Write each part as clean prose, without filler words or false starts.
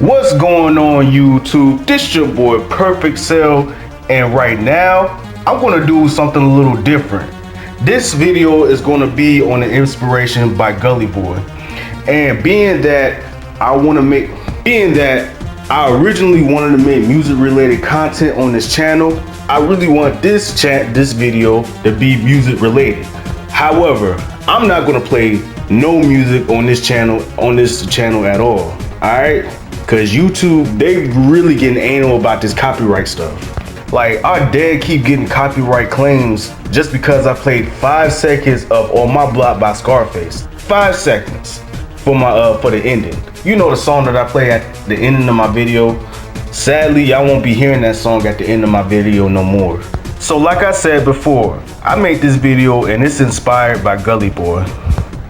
What's going on YouTube? This your boy Perfect Cell, and right now I'm gonna do something a little different. This video is gonna be on the inspiration by Gully Boy. And being that I originally wanted to make music related content on this channel, I really want this video to be music related. However, I'm not gonna play no music on this channel at all. Alright? Cause YouTube, they really getting anal about this copyright stuff. Like, our dad keep getting copyright claims just because I played 5 seconds of On My Block by Scarface. 5 seconds for the ending. You know the song that I play at the ending of my video. Sadly, y'all won't be hearing that song at the end of my video no more. So like I said before, I made this video and it's inspired by Gully Boy.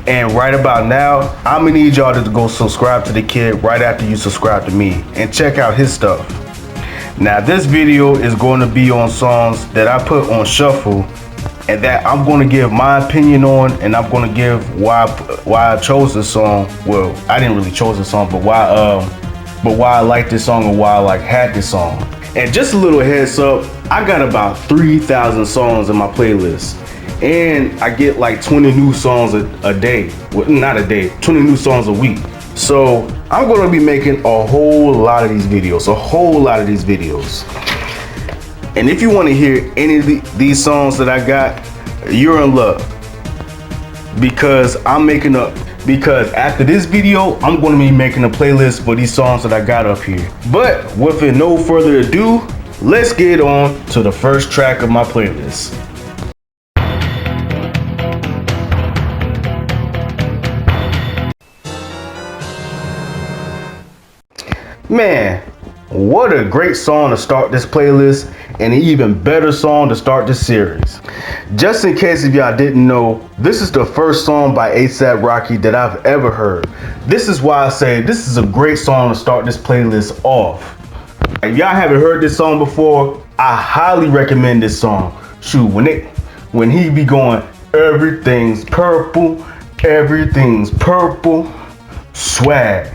And right about now, I'm gonna need y'all to go subscribe to the kid right after you subscribe to me and check out his stuff. Now this video is going to be on songs that I put on shuffle and that I'm going to give my opinion on, and I'm going to give why I chose this song. Well, I didn't really chose this song, but why I like this song and why I had this song. And just a little heads up, I got about 3,000 songs in my playlist. And I get like 20 new songs a day. Well, not a day, 20 new songs a week. So I'm gonna be making a whole lot of these videos. And if you wanna hear any of these songs that I got, you're in luck. Because after this video, I'm gonna be making a playlist for these songs that I got up here. But with no further ado, let's get on to the first track of my playlist. Man, what a great song to start this playlist, and an even better song to start this series. Just in case if y'all didn't know, this is the first song by A$AP Rocky that I've ever heard. This is why I say this is a great song to start this playlist off. If y'all haven't heard this song before, I highly recommend this song. Shoot, when he be going, everything's purple, swag,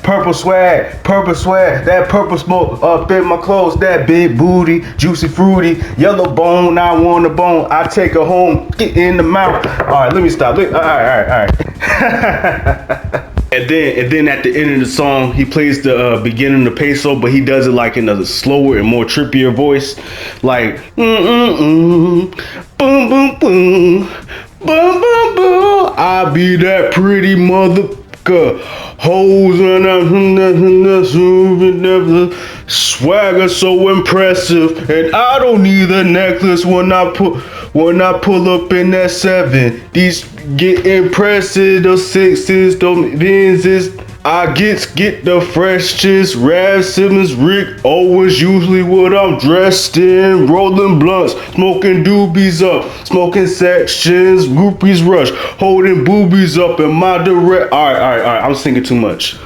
purple swag, that purple smoke up in my clothes, that big booty, juicy fruity, yellow bone, I want a bone, I take her home, get in the mouth. Alright, let me stop. Alright. And then at the end of the song, he plays the beginning of the peso, but he does it like in a slower and more trippier voice, like boom boom boom, boom boom boom, I be that pretty mother. Hoes and swagger so impressive, and I don't need a necklace when I pull up in that 7. These get impressive, those 6s, those Benzes. I get the freshest, Rav Simmons, Rick Owens, usually what I'm dressed in, rolling blunts, smoking doobies up, smoking sections, groupies rush, holding boobies up in my direct. Alright, I'm singing too much.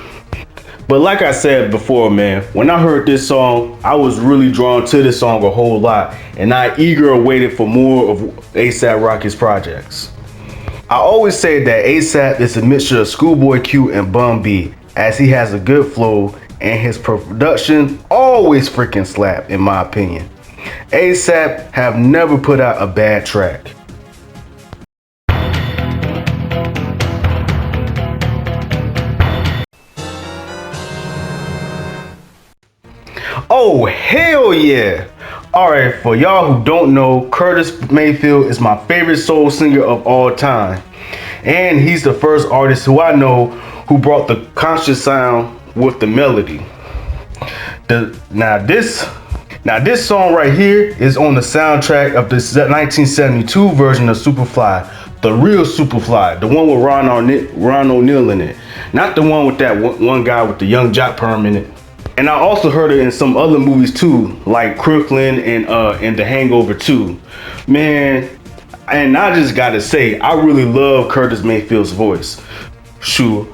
But like I said before, man, when I heard this song, I was really drawn to this song a whole lot, and I eagerly awaited for more of A$AP Rocky's projects. I always say that A$AP is a mixture of Schoolboy Q and Bun B, as he has a good flow and his production always freaking slap, in my opinion. A$AP have never put out a bad track. Oh hell yeah! Alright, for y'all who don't know, Curtis Mayfield is my favorite soul singer of all time. And he's the first artist who I know who brought the conscious sound with the melody. Now this song right here is on the soundtrack of the 1972 version of Superfly. The real Superfly, the one with Ron O'Neal in it. Not the one with that one guy with the young jock perm in it. And I also heard it in some other movies too, like Crooklyn and The Hangover 2. Man, and I just gotta say, I really love Curtis Mayfield's voice. Sure.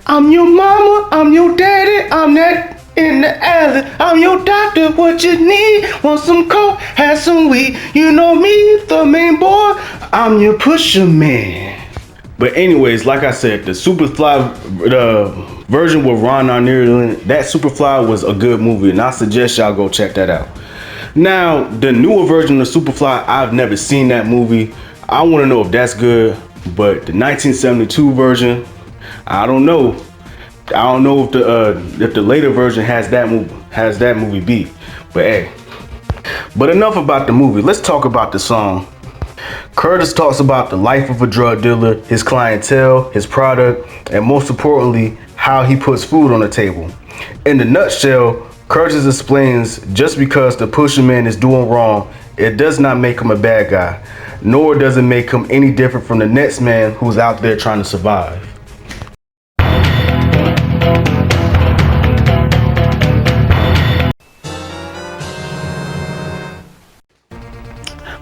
I'm your mama, I'm your daddy, I'm that in the alley. I'm your doctor, what you need? Want some coke, have some weed. You know me, the main boy, I'm your pusher man. But anyways, like I said, the Superfly version with Ron Arnear, that Superfly was a good movie, and I suggest y'all go check that out. Now, the newer version of Superfly, I've never seen that movie. I want to know if that's good, but the 1972 version, I don't know. I don't know if the later version has that movie beat. But hey, but enough about the movie. Let's talk about the song. Curtis talks about the life of a drug dealer, his clientele, his product, and most importantly, how he puts food on the table. In a nutshell, Curtis explains just because the pusher man is doing wrong, it does not make him a bad guy, nor does it make him any different from the next man who's out there trying to survive.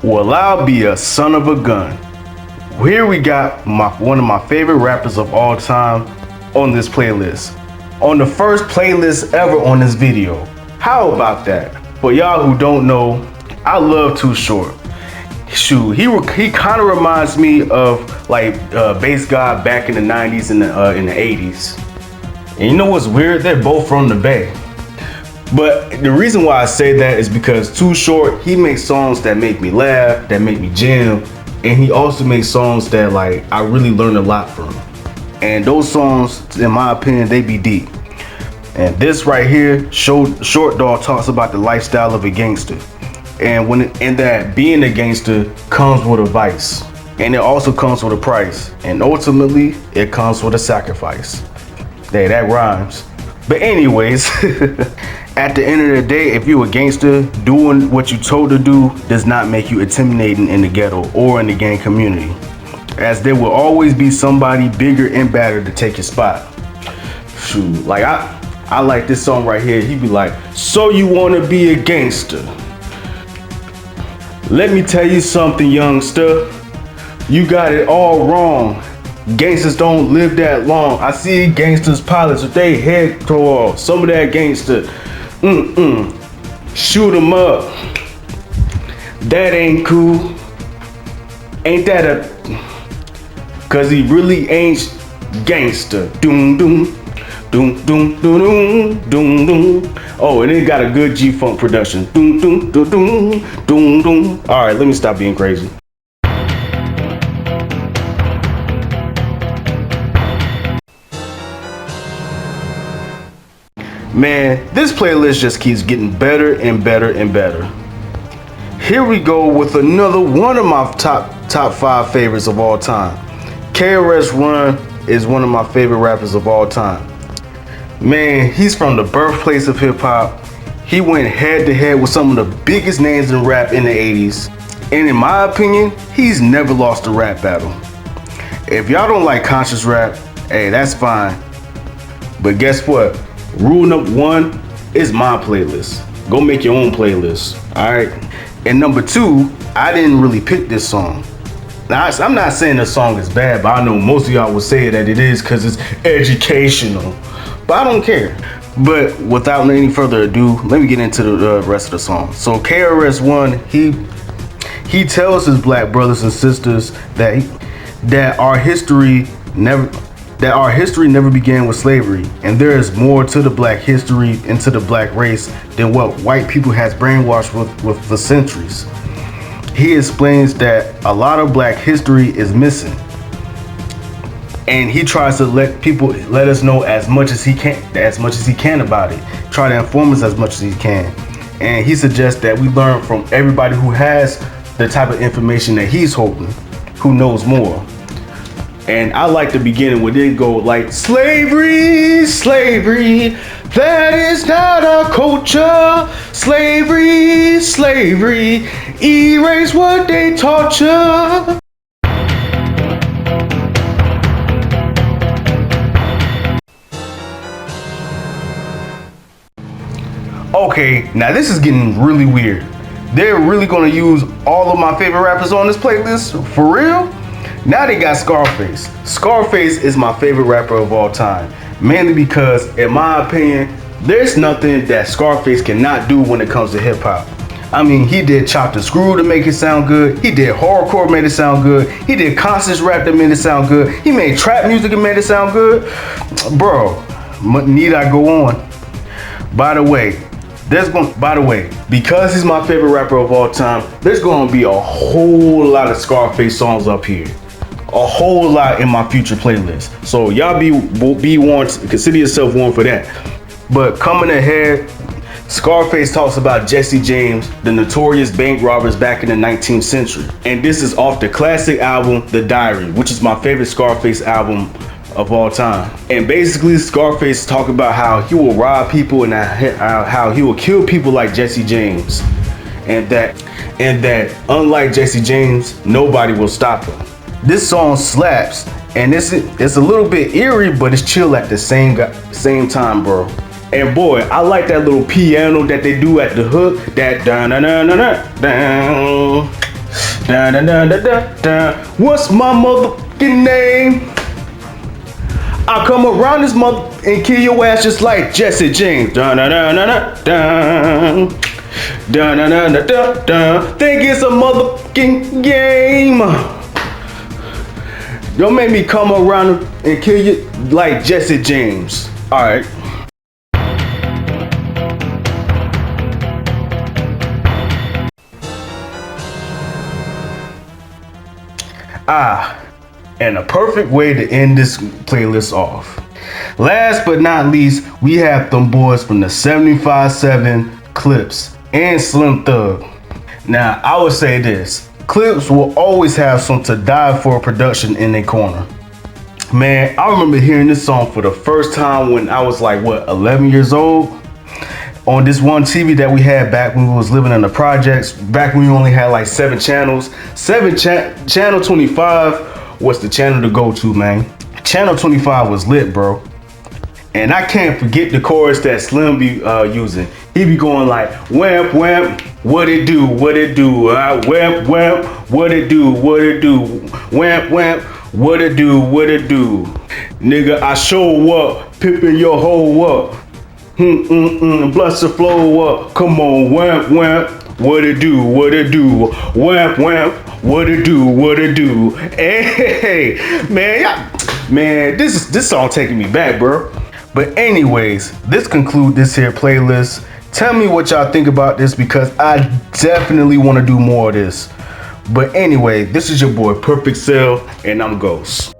Well, I'll be a son of a gun. Here we got one of my favorite rappers of all time on this playlist. On the first playlist ever on this video. How about that? For y'all who don't know, I love Too Short. Shoot, he kind of reminds me of like Bass God back in the 90s and in the 80s. And you know what's weird? They're both from the Bay. But the reason why I say that is because Too Short, he makes songs that make me laugh, that make me jam, and he also makes songs that like I really learn a lot from. And those songs, in my opinion, they be deep. And this right here, Short Dog talks about the lifestyle of a gangster, and that being a gangster comes with a vice, and it also comes with a price, and ultimately it comes with a sacrifice. Hey, that rhymes. But anyways, at the end of the day, if you're a gangster, doing what you told to do does not make you intimidating in the ghetto or in the gang community, as there will always be somebody bigger and badder to take your spot. Shoot, like I like this song right here. He be like, so you wanna be a gangster? Let me tell you something, youngster. You got it all wrong. Gangsters don't live that long. I see gangsters pilots with their head tore off. Some of that gangster, shoot 'em up. That ain't cool. Ain't that cause he really ain't gangster. Doom doom. Doom doom doom doom doom doom. Oh, and it got a good G-Funk production. Doom doom doom doom doom doom. Alright, let me stop being crazy. Man, this playlist just keeps getting better and better and better. Here we go with another one of my top 5 favorites of all time. KRS-One is one of my favorite rappers of all time. Man, he's from the birthplace of hip hop. He went head to head with some of the biggest names in rap in the 80s. And in my opinion, he's never lost a rap battle. If y'all don't like conscious rap, hey, that's fine. But guess what? Rule number 1 is my playlist. Go make your own playlist, all right? And number 2, I didn't really pick this song. Now, I'm not saying the song is bad, but I know most of y'all would say that it is because it's educational. But I don't care. But without any further ado, let me get into the rest of the song. So KRS-One, he tells his black brothers and sisters that our history never began with slavery, and there is more to the black history and to the black race than what white people has brainwashed with for centuries. He explains that a lot of black history is missing, and he tries to let us know as much as he can about it. Try to inform us as much as he can, and he suggests that we learn from everybody who has the type of information that he's holding, who knows more. And I like the beginning where they go like, slavery, slavery, that is not our culture. Slavery, slavery, erase what they taught you. Okay, now this is getting really weird. They're really gonna use all of my favorite rappers on this playlist? For real? Now they got Scarface. Scarface is my favorite rapper of all time. Mainly because, in my opinion, there's nothing that Scarface cannot do when it comes to hip hop. I mean, he did Chop and Screw to make it sound good. He did horrorcore, made it sound good. He did conscious rap that made it sound good. He made trap music and made it sound good. Bro, need I go on? By the way, because he's my favorite rapper of all time, there's gonna be a whole lot of Scarface songs up here. A whole lot in my future playlist. So y'all be warned, consider yourself warned for that. But coming ahead, Scarface talks about Jesse James, the notorious bank robbers back in the 19th century. And this is off the classic album, The Diary, which is my favorite Scarface album of all time. And basically, Scarface talk about how he will rob people and how he will kill people like Jesse James. And that unlike Jesse James, nobody will stop him. This song slaps, and it's a little bit eerie, but it's chill at the same time, bro. And boy, I like that little piano that they do at the hook. That dun dun dun dun dun dun dun dun dun dun. What's my motherfucking name? I'll come around this mother and kill your ass just like Jesse James. Dun dun dun dun dun dun dun dun dun dun. Think it's a motherfucking game. Don't make me come around and kill you like Jesse James. All right. And a perfect way to end this playlist off. Last but not least, we have them boys from the 75/7 Clipse and Slim Thug. Now, I would say this. Clipse will always have some to die for production in their corner. Man, I remember hearing this song for the first time when I was like, 11 years old? On this one TV that we had back when we was living in the projects, back when we only had like 7 channels. Channel 25 was the channel to go to, man. Channel 25 was lit, bro. And I can't forget the chorus that Slim be using. He be going like, wamp, wamp, what it do, what it do, wamp, wamp, what it do, what it do, wamp, wamp, what it do, what it do. Nigga, I show up, pippin' your hoe up. Bless the flow up. Come on, wamp, wamp, what it do, what it do, wamp, wamp, what it do, what it do. Hey, man, this song taking me back, bro. But anyways, this concludes this here playlist. Tell me what y'all think about this because I definitely want to do more of this. But anyway, this is your boy Perfect Cell, and I'm Ghost.